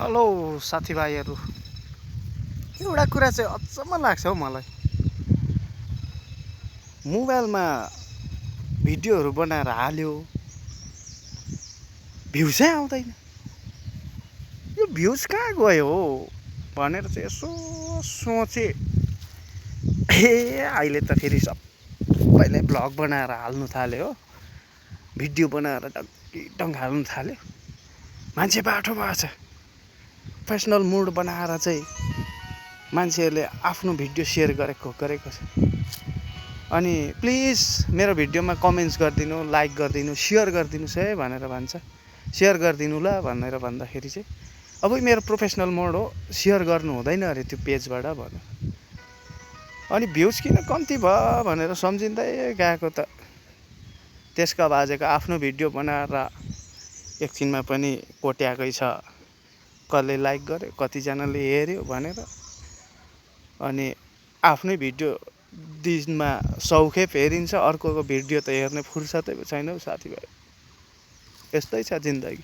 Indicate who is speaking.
Speaker 1: Hello साथीभाइहरू, एउटा कुरा चाहिँ अचम्म लाग्छ हौ मलाई। मोबाइलमा भिडियोहरू बनाएर हाल्यो, भ्युजै आउँदैन। यो भ्युज कहाँ गयो हो भनेर चाहिँ यसो सोचेँ। अहिले त फेरि सबैले भ्लग बनाएर हाल्नु थाल्यो हो, भिडियो बनाएर डङ हाल्नु थाल्यो। मान्छे बाठो भएको छ। प्रोफेसनल मुड बनाएर चाहिँ मान्छेहरूले आफ्नो भिडियो सेयर गरेको छ। अनि प्लिज मेरो भिडियोमा कमेन्ट्स गरिदिनु, लाइक गरिदिनु, सेयर गरिदिनुहोस् है भनेर भन्छ। सेयर गरिदिनु ल भनेर भन्दाखेरि चाहिँ अब मेरो प्रोफेसनल मोड हो, सेयर गर्नु हुँदैन अरे त्यो पेजबाट भन्नु। अनि भ्युज किन कम्ती भयो भनेर सम्झिँदै गएको त त्यसका बाजेको आफ्नो भिडियो बनाएर एकछिनमा पनि कोट्याएकै छ। कसले लाइक गर्यो, कतिजनाले हेऱ्यो भनेर। अनि आफ्नै भिडियो दिनमा 100 खेप हेरिन्छ, अर्कोको भिडियो त हेर्ने फुर्सदै छैन हौ साथीभाइ। यस्तै छ जिन्दगी।